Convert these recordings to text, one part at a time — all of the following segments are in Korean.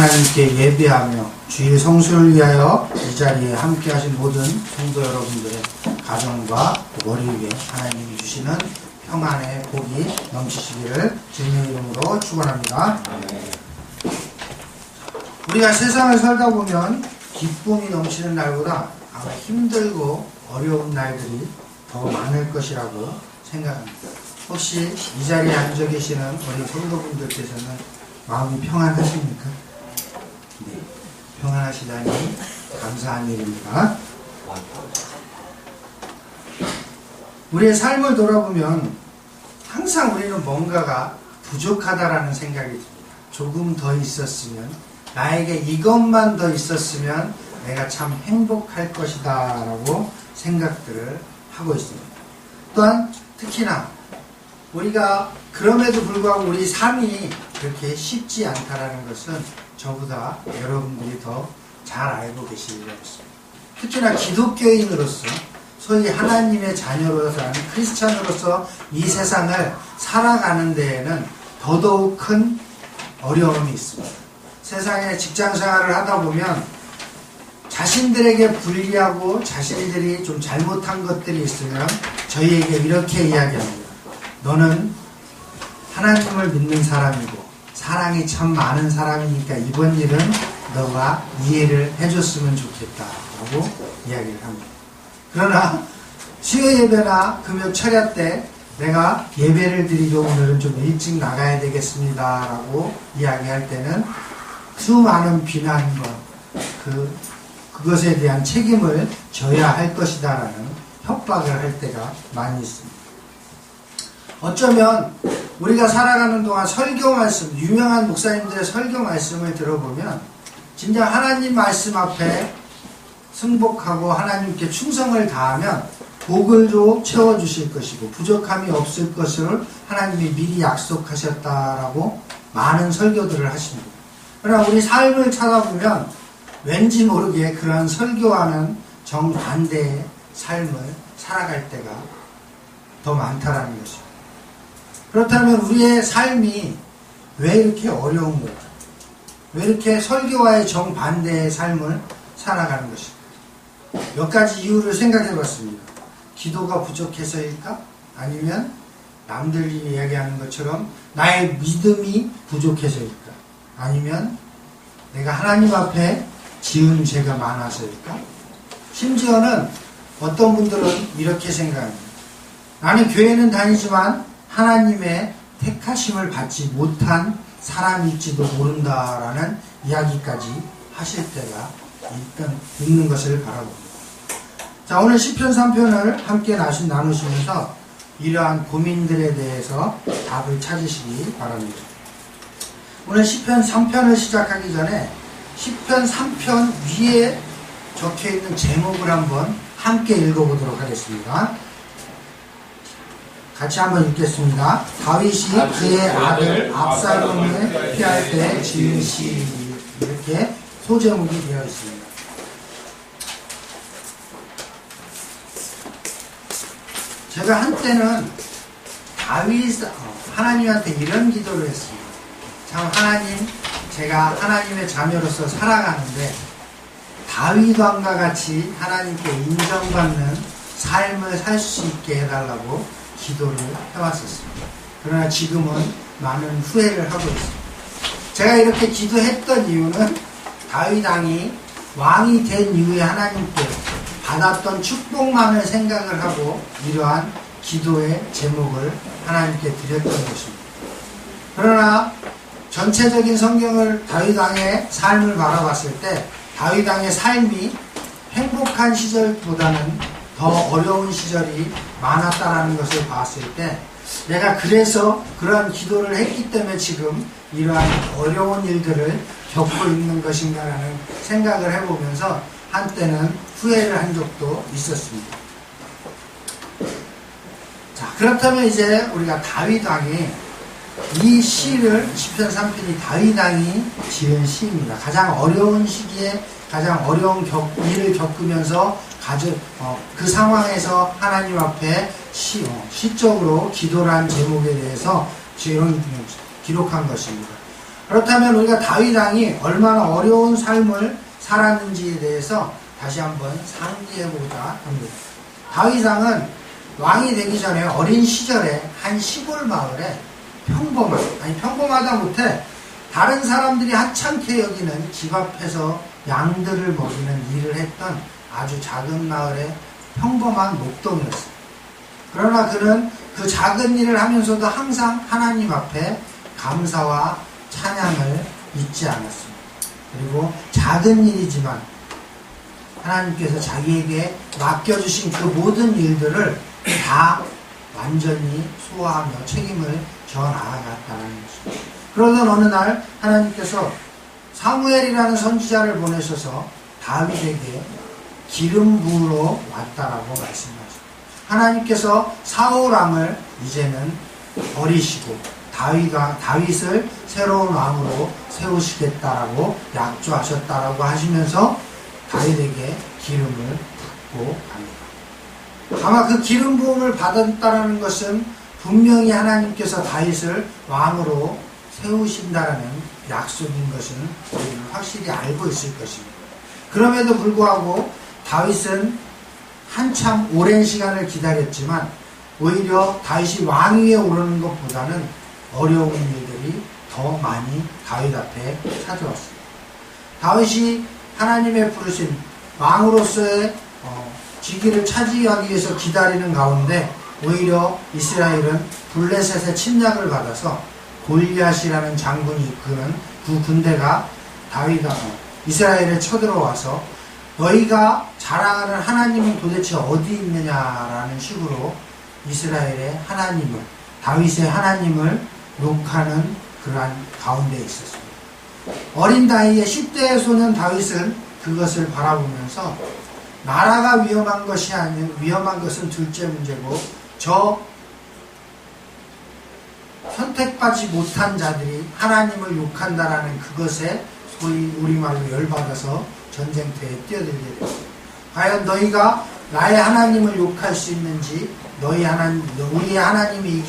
하나님께 예배하며 주의 성수를 위하여 이 자리에 함께 하신 모든 성도 여러분들의 가정과 머리 위에 하나님이 주시는 평안의 복이 넘치시기를 주님의 이름으로 축원합니다. 우리가 세상을 살다 보면 기쁨이 넘치는 날보다 아마 힘들고 어려운 날들이 더 많을 것이라고 생각합니다. 혹시 이 자리에 앉아 계시는 우리 성도분들께서는 마음이 평안하십니까? 네, 평안하시다니 감사한 일입니다. 우리의 삶을 돌아보면 항상 우리는 뭔가가 부족하다라는 생각이 듭니다. 조금 더 있었으면, 나에게 이것만 더 있었으면 내가 참 행복할 것이다 라고 생각들을 하고 있습니다. 또한 특히나 우리가 그럼에도 불구하고 우리 삶이 그렇게 쉽지 않다라는 것은 저보다 여러분들이 더 잘 알고 계시리라고 했습니다. 특히나 기독교인으로서, 소위 하나님의 자녀로서, 크리스찬으로서 이 세상을 살아가는 데에는 더더욱 큰 어려움이 있습니다. 세상에 직장생활을 하다 보면 자신들에게 불리하고 자신들이 좀 잘못한 것들이 있으면 저희에게 이렇게 이야기합니다. 너는 하나님을 믿는 사람이고 사랑이 참 많은 사람이니까 이번 일은 너가 이해를 해줬으면 좋겠다라고 이야기를 합니다. 그러나 수요 예배나 금요 철야 때 내가 예배를 드리고 오늘은 좀 일찍 나가야 되겠습니다 라고 이야기할 때는 수많은 비난과 그것에 대한 책임을 져야 할 것이다 라는 협박을 할 때가 많이 있습니다. 어쩌면 우리가 살아가는 동안 설교 말씀, 유명한 목사님들의 설교 말씀을 들어보면 진짜 하나님 말씀 앞에 승복하고 하나님께 충성을 다하면 복을 채워주실 것이고 부족함이 없을 것을 하나님이 미리 약속하셨다라고 많은 설교들을 하십니다. 그러나 우리 삶을 찾아보면 왠지 모르게 그런 설교와는 정반대의 삶을 살아갈 때가 더 많다라는 것입니다. 그렇다면 우리의 삶이 왜 이렇게 어려운 걸까? 왜 이렇게 설교와의 정반대의 삶을 살아가는 것일까? 몇 가지 이유를 생각해 봤습니다. 기도가 부족해서일까? 아니면 남들이 이야기하는 것처럼 나의 믿음이 부족해서일까? 아니면 내가 하나님 앞에 지은 죄가 많아서일까? 심지어는 어떤 분들은 이렇게 생각합니다. 나는 교회는 다니지만 하나님의 택하심을 받지 못한 사람일지도 모른다라는 이야기까지 하실 때가 있는 것을 바라봅니다. 자, 오늘 시편 3편을 함께 나누시면서 이러한 고민들에 대해서 답을 찾으시기 바랍니다. 오늘 시편 3편을 시작하기 전에 시편 3편 위에 적혀있는 제목을 한번 함께 읽어보도록 하겠습니다. 같이 한번 읽겠습니다. 다윗이 그의 아들 압살롬을 피할 때 지은 시, 이렇게 소제목이 되어 있습니다. 제가 한때는 하나님한테 이런 기도를 했습니다. 참 하나님, 제가 하나님의 자녀로서 살아가는데 다윗 왕과 같이 하나님께 인정받는 삶을 살 수 있게 해달라고 기도를 해왔었습니다. 그러나 지금은 많은 후회를 하고 있습니다. 제가 이렇게 기도했던 이유는 다윗 왕이 왕이 된 이후에 하나님께 받았던 축복만을 생각을 하고 이러한 기도의 제목을 하나님께 드렸던 것입니다. 그러나 전체적인 성경을 다윗 왕의 삶을 바라봤을 때 다윗 왕의 삶이 행복한 시절보다는 더 어려운 시절이 많았다라는 것을 봤을 때 내가 그래서 그러한 기도를 했기 때문에 지금 이러한 어려운 일들을 겪고 있는 것인가라는 생각을 해보면서 한때는 후회를 한 적도 있었습니다. 자, 그렇다면 이제 우리가 다윗 왕이 이 시를 시편 3편이 다윗 왕이 지은 시입니다. 가장 어려운 시기에 가장 어려운 일을 겪으면서 그 상황에서 하나님 앞에 시적으로 기도란 제목에 대해서 기록한 것입니다. 그렇다면 우리가 다윗 왕이 얼마나 어려운 삶을 살았는지에 대해서 다시 한번 상기해보자 합니다. 다윗 왕은 왕이 되기 전에 어린 시절에 한 시골 마을에 평범하다 못해 다른 사람들이 하찮게 여기는 집 앞에서 양들을 먹이는 일을 했던 아주 작은 마을의 평범한 목동이었어요. 그러나 그는 그 작은 일을 하면서도 항상 하나님 앞에 감사와 찬양을 잊지 않았습니다. 그리고 작은 일이지만 하나님께서 자기에게 맡겨주신 그 모든 일들을 다 완전히 소화하며 책임을 져 나아갔다는 것입니다. 그러던 어느 날 하나님께서 사무엘이라는 선지자를 보내셔서 다윗에게 기름 부으러 왔다라고 말씀하셨습니다. 하나님께서 사울 왕을 이제는 버리시고 다윗을 새로운 왕으로 세우시겠다라고 약조하셨다라고 하시면서 다윗에게 기름을 붓고 갑니다. 아마 그 기름 부음을 받았다라는 것은 분명히 하나님께서 다윗을 왕으로 세우신다라는 약속인 것은 우리는 확실히 알고 있을 것입니다. 그럼에도 불구하고 다윗은 한참 오랜 시간을 기다렸지만 오히려 다윗이 왕위에 오르는 것보다는 어려운 일들이 더 많이 다윗 앞에 찾아왔습니다. 다윗이 하나님의 부르신 왕으로서의 직위를 차지하기 위해서 기다리는 가운데 오히려 이스라엘은 블레셋의 침략을 받아서 골리앗이라는 장군이 이끄는 그 군대가 이스라엘에 쳐들어와서 너희가 자랑하는 하나님은 도대체 어디 있느냐라는 식으로 이스라엘의 하나님을, 다윗의 하나님을 욕하는 그러한 가운데 있었습니다. 어린 나이에 10대의 소년 다윗은 그것을 바라보면서 나라가 위험한 것은 둘째 문제고 저 선택받지 못한 자들이 하나님을 욕한다라는 그것에 소위 우리말로 열받아서 전쟁터에 뛰어들게 됩니다. 과연 너희가 나의 하나님을 욕할 수 있는지, 우리의 하나님이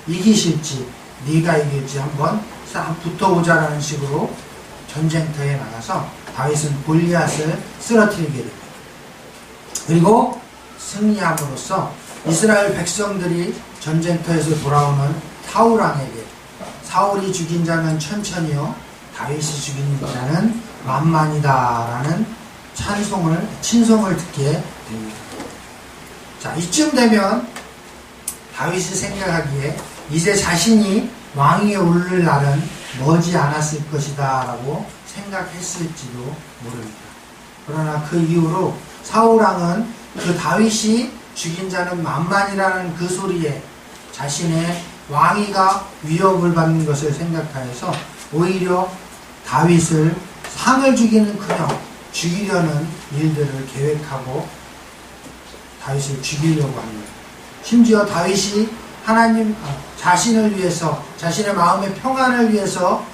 이기실지, 네가 이길지 한번 붙어보자라는 식으로 전쟁터에 나가서 다윗은 골리앗을 쓰러뜨리게 됩니다. 그리고 승리함으로써 이스라엘 백성들이 전쟁터에서 돌아오는 사울 왕에게 사울이 죽인 자는 천천히요 다윗이 죽인 자는 만만이다라는 친송을 듣게 됩니다. 자, 이쯤 되면 다윗이 생각하기에 이제 자신이 왕위에 오를 날은 머지 않았을 것이다 라고 생각했을지도 모릅니다. 그러나 그 이후로 사울왕은 그 다윗이 죽인 자는 만만이라는 그 소리에 자신의 왕위가 위협을 받는 것을 생각하여서 오히려 다윗을 상을 주기는커녕 죽이려는 일들을 계획하고 다윗을 죽이려고 합니다. 심지어 다윗이 자신을 위해서, 자신의 마음의 평안을 위해서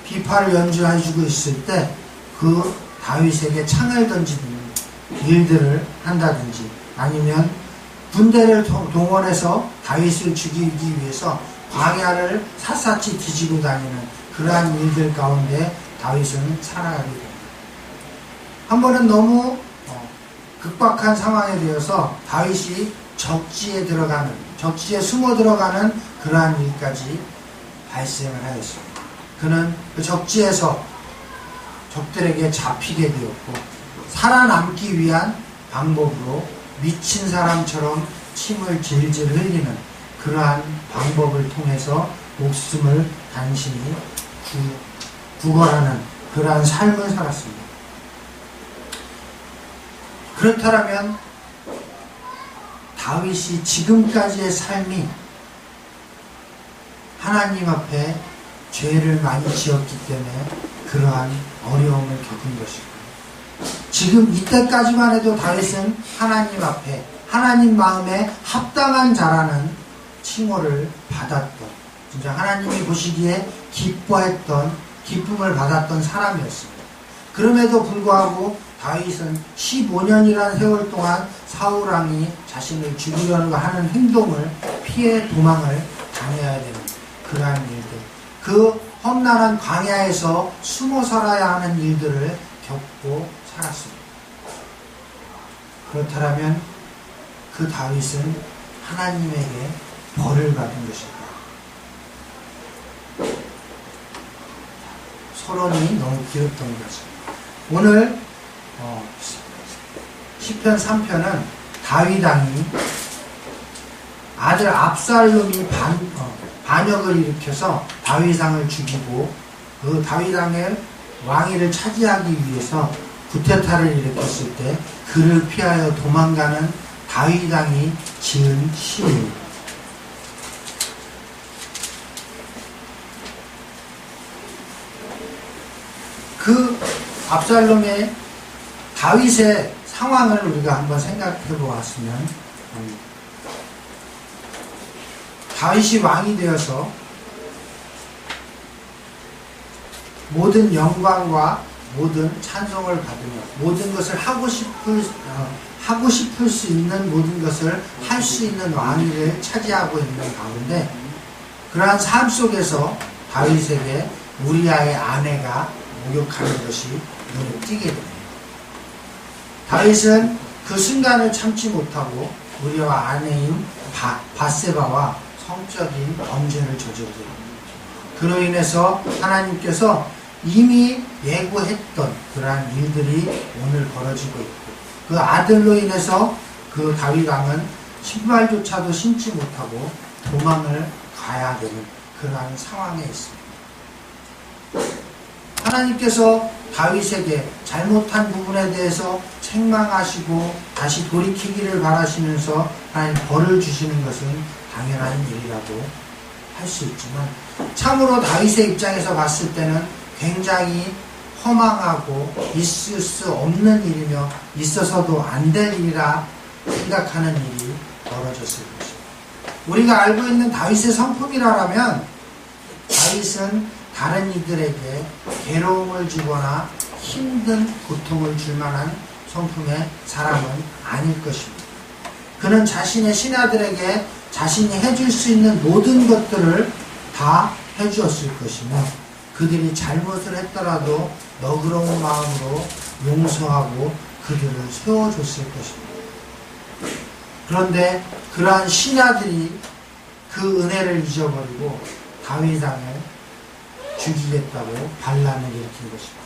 비파를 연주해주고 있을 때 그 다윗에게 창을 던지는 일들을 한다든지 아니면 군대를 동원해서 다윗을 죽이기 위해서 광야를 샅샅이 뒤지고 다니는 그러한 일들 가운데 다윗은 살아가게 됩니다. 한 번은 너무 극박한 상황에 되어서 다윗이 적지에 숨어 들어가는 그러한 일까지 발생을 하였습니다. 그는 그 적지에서 적들에게 잡히게 되었고 살아남기 위한 방법으로 미친 사람처럼 침을 질질 흘리는 그러한 방법을 통해서 목숨을 간신히 구걸하는 그러한 삶을 살았습니다. 그렇다면 다윗이 지금까지의 삶이 하나님 앞에 죄를 많이 지었기 때문에 그러한 어려움을 겪은 것이고 지금 이때까지만 해도 다윗은 하나님 앞에 하나님 마음에 합당한 자라는 칭호를 받았던 진짜 하나님이 보시기에 기쁨을 받았던 사람이었습니다. 그럼에도 불구하고 다윗은 15년이라는 세월 동안 사울왕이 자신을 죽이려고 하는 행동을 피해 도망을 당해야 되는 그러한 일들, 그 험난한 광야에서 숨어 살아야 하는 일들을 겪고 살았습니다. 그렇다면 그 다윗은 하나님에게 벌을 받은 것입니다. 서론이 너무 길었던 거죠. 오늘 시편 3편은 다윗 왕이 아들 압살롬이 반역을 일으켜서 다윗 왕을 죽이고 그 다윗 왕의 왕위를 차지하기 위해서 구테타를 일으켰을 때 그를 피하여 도망가는 다윗 왕이 지은 시입니다. 그 압살롬의 다윗의 상황을 우리가 한번 생각해 보았으면 합니다. 다윗이 왕이 되어서 모든 영광과 모든 찬송을 받으며 모든 것을 하고 싶을 수 있는 모든 것을 할 수 있는 왕위를 차지하고 있는 가운데 그러한 삶 속에서 다윗에게 우리아의 아내가 목욕하는 것이 눈에 띄게 됩니다. 다윗은 그 순간을 참지 못하고 우리와 아내인 밧세바와 성적인 범죄를 저지르게 됩니다. 그로 인해서 하나님께서 이미 예고했던 그러한 일들이 오늘 벌어지고 있고 그 아들로 인해서 그 다윗 왕은 신발조차도 신지 못하고 도망을 가야 되는 그러한 상황에 있습니다. 하나님께서 다윗에게 잘못한 부분에 대해서 책망하시고 다시 돌이키기를 바라시면서 하나님 벌을 주시는 것은 당연한 일이라고 할 수 있지만 참으로 다윗의 입장에서 봤을 때는 굉장히 허망하고 있을 수 없는 일이며 있어서도 안 될 일이라 생각하는 일이 벌어졌을 것입니다. 우리가 알고 있는 다윗의 성품이라면 다윗은 다른 이들에게 괴로움을 주거나 힘든 고통을 줄 만한 성품의 사람은 아닐 것입니다. 그는 자신의 신하들에게 자신이 해줄 수 있는 모든 것들을 다 해주었을 것이며 그들이 잘못을 했더라도 너그러운 마음으로 용서하고 그들을 세워줬을 것입니다. 그런데 그러한 신하들이 그 은혜를 잊어버리고 다윗 왕을 죽이겠다고 반란을 일으킨 것입니다.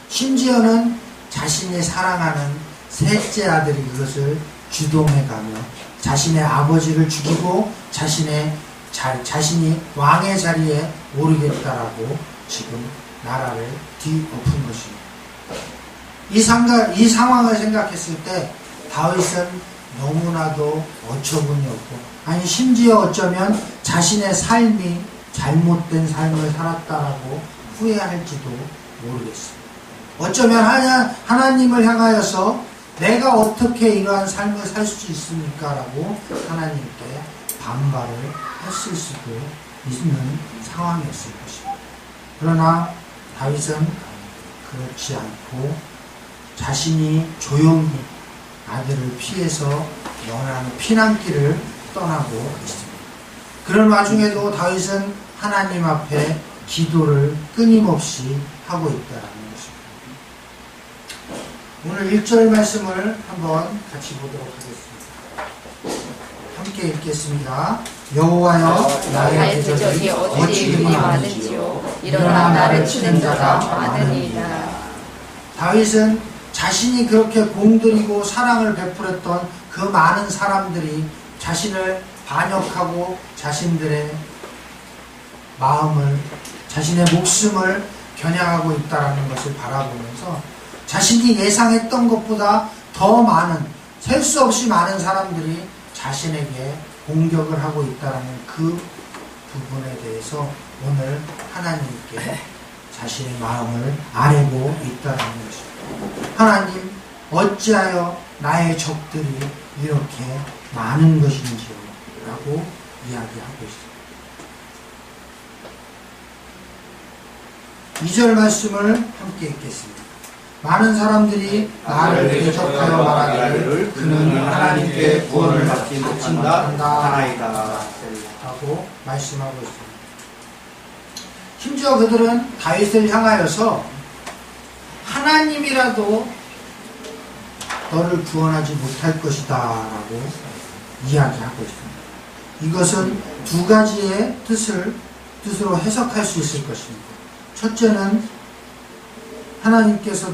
심지어는 자신이 사랑하는 셋째 아들이 그것을 주동해가며 자신의 아버지를 죽이고 자신이 왕의 자리에 오르겠다라고 지금 나라를 뒤엎은 것입니다. 이 상황을 생각했을 때 다윗은 너무나도 어처구니 없고 아니 심지어 어쩌면 자신의 삶이 잘못된 삶을 살았다라고 후회할지도 모르겠습니다. 어쩌면 하나님을 향하여서 내가 어떻게 이러한 삶을 살 수 있습니까? 라고 하나님께 반발을 했을 수도 있는 상황이었을 것입니다. 그러나 다윗은 그렇지 않고 자신이 조용히 아들을 피해서 연한 피난길을 떠나고 있습니다. 그런 와중에도 다윗은 하나님 앞에 기도를 끊임없이 하고 있다는 것입니다. 오늘 1절 말씀을 한번 같이 보도록 하겠습니다. 함께 읽겠습니다. 여호와여 나의 대적이 어찌 그리 많은지요 일어나 나를 치는 자가 많으니이다. 다윗은 자신이 그렇게 공들이고 사랑을 베풀었던 그 많은 사람들이 자신을 반역하고 자신들의 마음을 자신의 목숨을 겨냥하고 있다는 것을 바라보면서 자신이 예상했던 것보다 더 많은 셀 수 없이 많은 사람들이 자신에게 공격을 하고 있다는 그 부분에 대해서 오늘 하나님께 자신의 마음을 아뢰고 있다는 것입니다. 하나님 어찌하여 나의 적들이 이렇게 많은 것인지요 라고 이야기하고 있습니다. 2절 말씀을 함께 읽겠습니다. 많은 사람들이 나를 대적하여 말하기를 그는 하나님께 구원을 받지 못한다 하나이다 라고 말씀하고 있습니다. 심지어 그들은 다윗을 향하여서 하나님이라도 너를 구원하지 못할 것이다 라고 이야기하고 있습니다. 이것은 두 가지의 뜻으로 해석할 수 있을 것입니다. 첫째는 하나님께서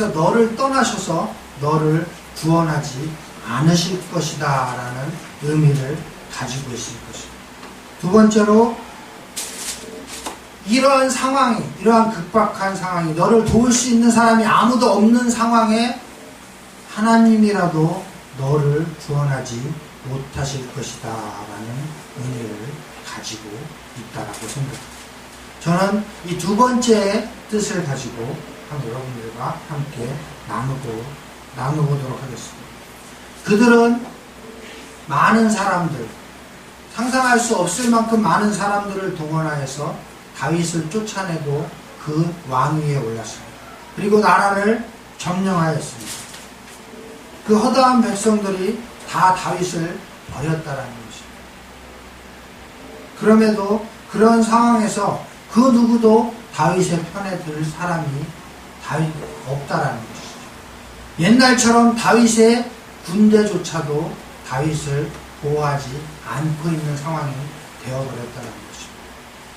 너를 떠나셔서 너를 구원하지 않으실 것이다 라는 의미를 가지고 있을 것입니다. 두 번째로 이러한 극박한 상황이 너를 도울 수 있는 사람이 아무도 없는 상황에 하나님이라도 너를 구원하지 못하실 것이다 라는 의미를 가지고 있다라고 생각합니다. 저는 이 두 번째 뜻을 가지고 여러분들과 함께 나누보도록 하겠습니다. 그들은 많은 사람들, 상상할 수 없을 만큼 많은 사람들을 동원하여서 다윗을 쫓아내고 그 왕위에 올랐습니다. 그리고 나라를 점령하였습니다. 그 허다한 백성들이 다 다윗을 버렸다라는 것입니다. 그럼에도 그런 상황에서 그 누구도 다윗의 편에 들 사람이 없다라는 것이죠. 옛날처럼 다윗의 군대조차도 다윗을 보호하지 않고 있는 상황이 되어버렸다는 것입니다.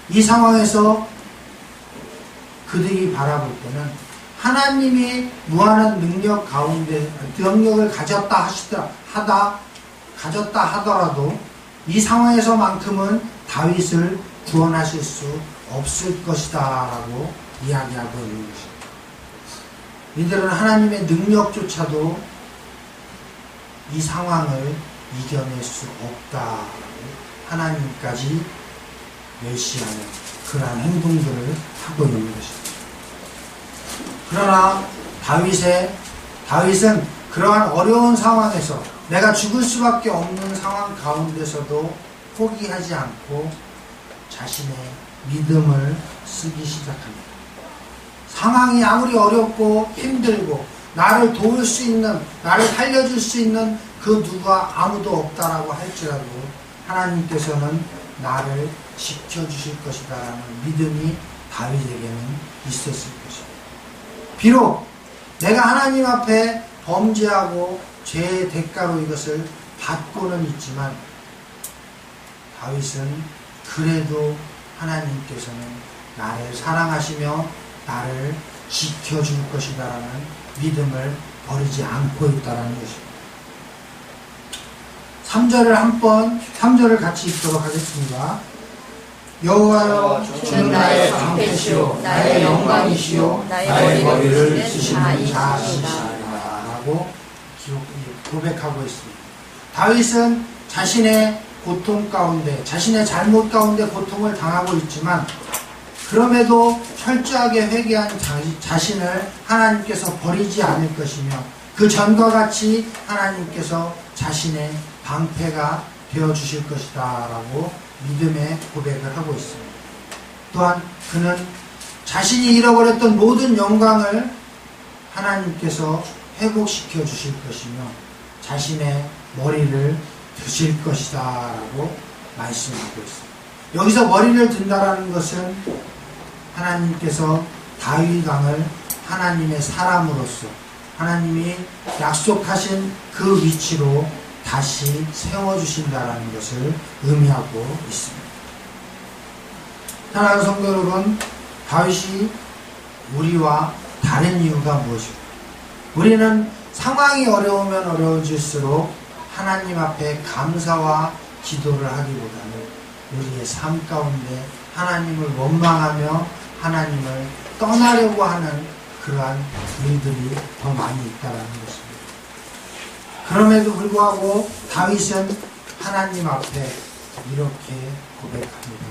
이 상황에서 그들이 바라볼 때는 하나님이 무한한 능력을 가졌다 하더라도 이 상황에서만큼은 다윗을 구원하실 수 없을 것이다 라고 이야기하고 있는 것입니다. 이들은 하나님의 능력조차도 이 상황을 이겨낼 수 없다. 하나님까지 멸시하는 그러한 행동들을 하고 있는 것입니다. 그러나 다윗은 그러한 어려운 상황에서 내가 죽을 수밖에 없는 상황 가운데서도 포기하지 않고 자신의 믿음을 쓰기 시작합니다. 상황이 아무리 어렵고 힘들고 나를 도울 수 있는, 나를 살려줄 수 있는 그 누가 아무도 없다라고 할지라도 하나님께서는 나를 지켜주실 것이다 라는 믿음이 다윗에게는 있었을 것입니다. 비록 내가 하나님 앞에 범죄하고 죄의 대가로 이것을 받고는 있지만 다윗은 그래도 하나님께서는 나를 사랑하시며 나를 지켜줄 것이다 라는 믿음을 버리지 않고 있다는 것입니다. 3절을 같이 읽도록 하겠습니다. 여호와여 주는 나의 방패시요 나의 영광이시요 나의 머리를 쓰시는 자이시다 라고 고백하고 있습니다. 다윗은 자신의 고통 가운데, 자신의 잘못 가운데 고통을 당하고 있지만 그럼에도 철저하게 회개한 자신을 하나님께서 버리지 않을 것이며 그 전과 같이 하나님께서 자신의 방패가 되어주실 것이다 라고 믿음의 고백을 하고 있습니다. 또한 그는 자신이 잃어버렸던 모든 영광을 하나님께서 회복시켜 주실 것이며 자신의 머리를 드실 것이다 라고 말씀하고 있습니다. 여기서 머리를 든다라는 것은 하나님께서 다윗 왕을 하나님의 사람으로서 하나님이 약속하신 그 위치로 다시 세워주신다라는 것을 의미하고 있습니다. 사랑하는 성도 여러분, 다윗이 우리와 다른 이유가 무엇일까요? 우리는 상황이 어려우면 어려워질수록 하나님 앞에 감사와 기도를 하기보다는 우리의 삶 가운데 하나님을 원망하며 하나님을 떠나려고 하는 그러한 일들이 더 많이 있다는 것입니다. 그럼에도 불구하고 다윗은 하나님 앞에 이렇게 고백합니다.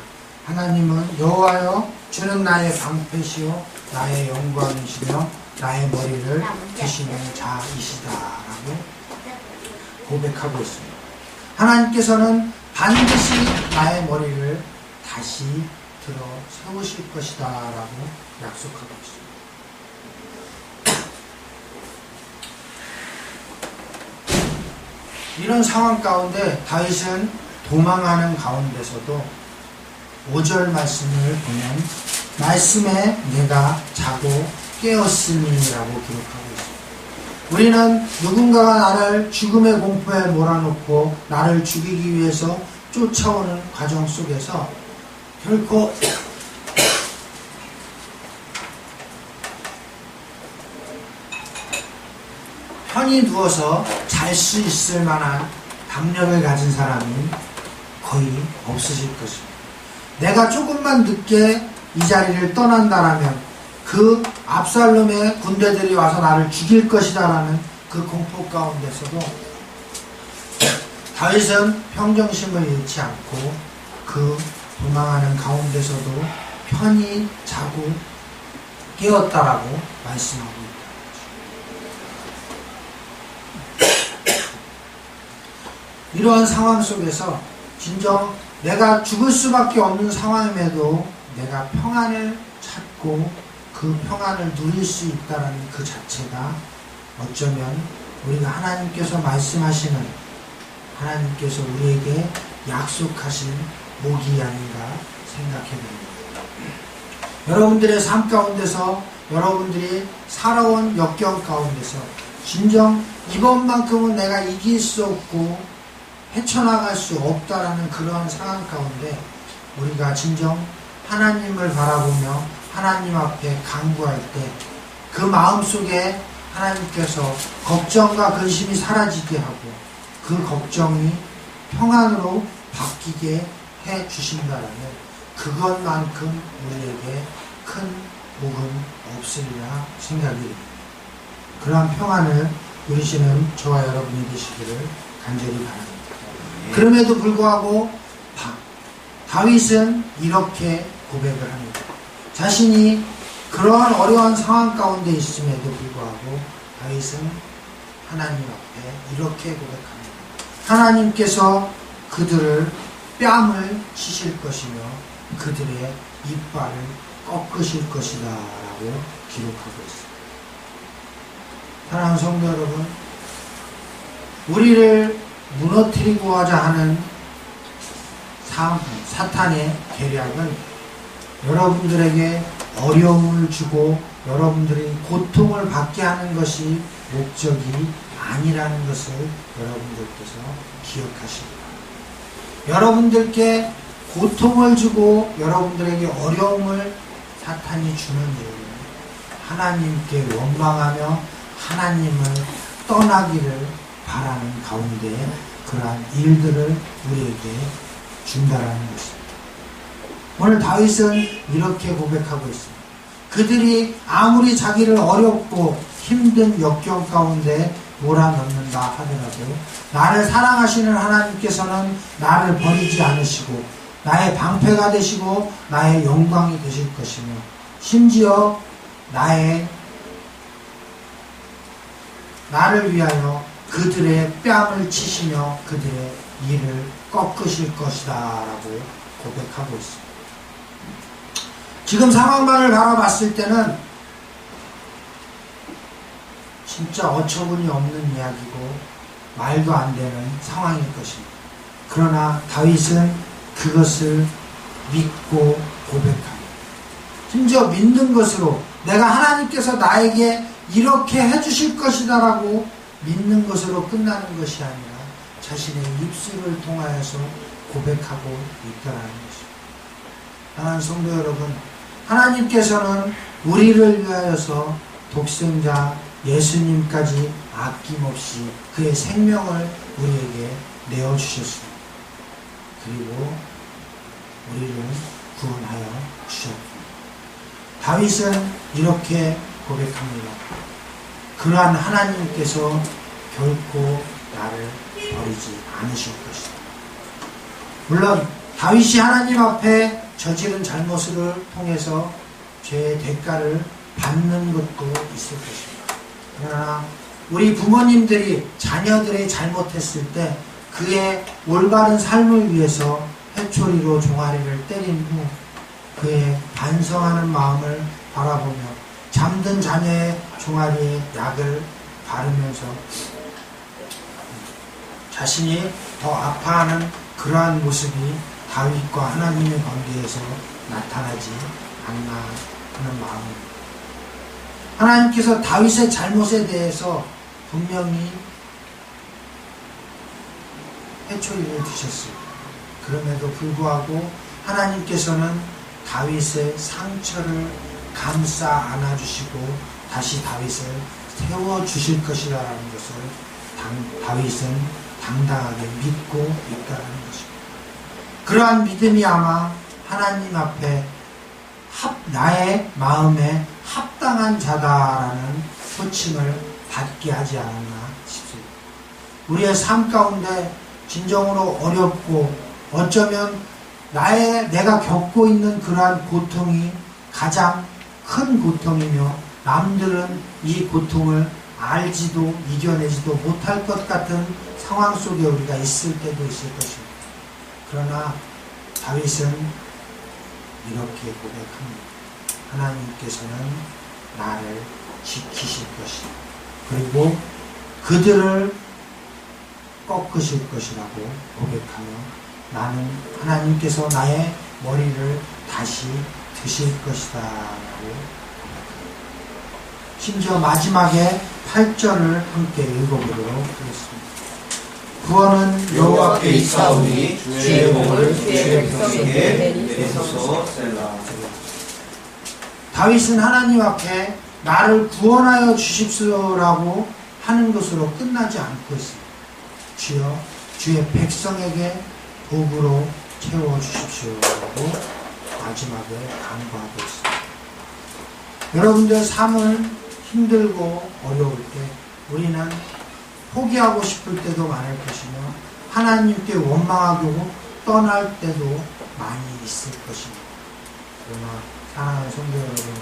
하나님은 여호와여 주는 나의 방패시요 나의 영광이시며 나의 머리를 드시는 자이시다라고 고백하고 있습니다. 하나님께서는 반드시 나의 머리를 다시 들어 세우실 것이다 라고 약속하고 있습니다. 이런 상황 가운데 다윗은 도망하는 가운데서도 5절 말씀을 보면 말씀에 내가 자고 깨었으니라고 기록하고 있습니다. 우리는 누군가가 나를 죽음의 공포에 몰아넣고 나를 죽이기 위해서 쫓아오는 과정 속에서 결코 편히 누워서 잘 수 있을 만한 담력을 가진 사람이 거의 없으실 것입니다. 내가 조금만 늦게 이 자리를 떠난다라면 그 압살롬의 군대들이 와서 나를 죽일 것이다라는 그 공포 가운데서도 다윗은 평정심을 잃지 않고 그 도망하는 가운데서도 편히 자고 깨었다라고 말씀하고 있다. 이러한 상황 속에서 진정 내가 죽을 수밖에 없는 상황임에도 내가 평안을 찾고 그 평안을 누릴 수 있다는 그 자체가 어쩌면 우리가 하나님께서 말씀하시는 하나님께서 우리에게 약속하신 복이 아닌가 생각해 봅니다. 여러분들의 삶 가운데서 여러분들이 살아온 역경 가운데서 진정 이번만큼은 내가 이길 수 없고 헤쳐나갈 수 없다라는 그러한 상황 가운데 우리가 진정 하나님을 바라보며 하나님 앞에 간구할 때 그 마음속에 하나님께서 걱정과 근심이 사라지게 하고 그 걱정이 평안으로 바뀌게 해 주신다라면 그것만큼 우리에게 큰 복은 없으리라 생각이 됩니다. 그러한 평안을 누리시는 저와 여러분이 되시기를 간절히 바랍니다. 그럼에도 불구하고 다윗은 이렇게 고백을 합니다. 자신이 그러한 어려운 상황 가운데 있음에도 불구하고 다윗은 하나님 앞에 이렇게 고백합니다. 하나님께서 그들을 뺨을 치실 것이며 그들의 이빨을 꺾으실 것이다 라고 기록하고 있습니다. 사랑하는 성도 여러분, 우리를 무너뜨리고자 하는 사탄의 계략은 여러분들에게 어려움을 주고 여러분들이 고통을 받게 하는 것이 목적이 아니라는 것을 여러분들께서 기억하시기 바랍니다. 여러분들께 고통을 주고 여러분들에게 어려움을 사탄이 주는 이유는 하나님께 원망하며 하나님을 떠나기를 바라는 가운데 그러한 일들을 우리에게 준다라는 것입니다. 오늘 다윗은 이렇게 고백하고 있습니다. 그들이 아무리 자기를 어렵고 힘든 역경 가운데 몰아넣는다 하더라도 나를 사랑하시는 하나님께서는 나를 버리지 않으시고 나의 방패가 되시고 나의 영광이 되실 것이며 심지어 나를 위하여 그들의 뺨을 치시며 그들의 이를 꺾으실 것이다 라고 고백하고 있습니다. 지금 상황만을 바라봤을 때는 진짜 어처구니 없는 이야기고 말도 안 되는 상황일 것입니다. 그러나 다윗은 그것을 믿고 고백합니다. 심지어 믿는 것으로 내가 하나님께서 나에게 이렇게 해주실 것이다 라고 믿는 것으로 끝나는 것이 아니라 자신의 입술을 통하여서 고백하고 있다라는 것입니다. 사랑하는 성도 여러분, 하나님께서는 우리를 위하여서 독생자 예수님까지 아낌없이 그의 생명을 우리에게 내어주셨습니다. 그리고 우리를 구원하여 주셨습니다. 다윗은 이렇게 고백합니다. 그러한 하나님께서 결코 나를 버리지 않으실 것이다. 물론 다윗이 하나님 앞에 저지른 잘못을 통해서 죄의 대가를 받는 것도 있을 것입니다. 그러나 우리 부모님들이 자녀들이 잘못했을 때 그의 올바른 삶을 위해서 회초리로 종아리를 때린 후 그의 반성하는 마음을 바라보며 잠든 자녀의 종아리에 약을 바르면서 자신이 더 아파하는 그러한 모습이 다윗과 하나님의 관계에서 나타나지 않나 하는 마음입니다. 하나님께서 다윗의 잘못에 대해서 분명히 해초리를 드셨어요. 그럼에도 불구하고 하나님께서는 다윗의 상처를 감싸 안아주시고 다시 다윗을 세워주실 것이라는 것을 다윗은 당당하게 믿고 있다는 것입니다. 그러한 믿음이 아마 하나님 앞에 나의 마음에 합당한 자다라는 호칭을 받게 하지 않았나 싶습니다. 우리의 삶 가운데 진정으로 어렵고 어쩌면 내가 겪고 있는 그러한 고통이 가장 큰 고통이며 남들은 이 고통을 알지도 이겨내지도 못할 것 같은 상황 속에 우리가 있을 때도 있을 것입니다. 그러나 다윗은 이렇게 고백합니다. 하나님께서는 나를 지키실 것이다. 그리고 그들을 꺾으실 것이라고 고백하며 나는 하나님께서 나의 머리를 다시 드실 것이다 라고 고백합니다. 심지어 마지막에 8절을 함께 읽어보도록 하겠습니다. 구원은 여호와께 있사오니 주의 복을 주의 백성에게 내리소서. 셀라. 다윗은 하나님 앞에 나를 구원하여 주십시오라고 하는 것으로 끝나지 않고 있습니다. 주여 주의 백성에게 복으로 채워주십시오라고 마지막에 간구하고 있습니다. 여러분들 삶을 힘들고 어려울 때 우리는 포기하고 싶을 때도 많을 것이며 하나님께 원망하고 떠날 때도 많이 있을 것입니다. 그러나 사랑하는 성도 여러분,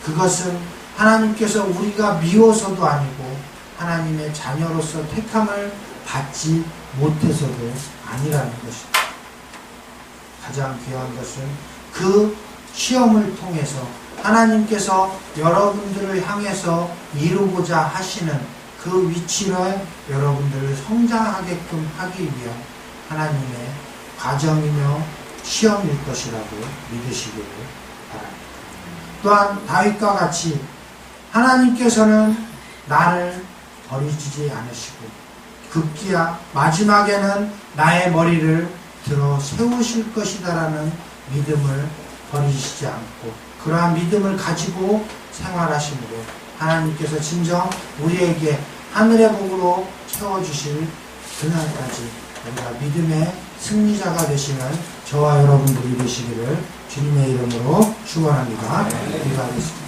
그것은 하나님께서 우리가 미워서도 아니고 하나님의 자녀로서 택함을 받지 못해서도 아니라는 것입니다. 가장 귀한 것은 그 시험을 통해서 하나님께서 여러분들을 향해서 이루고자 하시는 그 위치를 여러분들을 성장하게끔 하기 위한 하나님의 과정이며 시험일 것이라고 믿으시기를 바랍니다. 또한 다윗과 같이 하나님께서는 나를 버리지 않으시고 급기야 마지막에는 나의 머리를 들어 세우실 것이다라는 믿음을 버리시지 않고 그러한 믿음을 가지고 생활하심으로 하나님께서 진정 우리에게 하늘의 복으로 채워주실 그날까지 우리가 믿음의 승리자가 되시는 저와 여러분들이 되시기를 주님의 이름으로 축원합니다. 기도하겠습니다.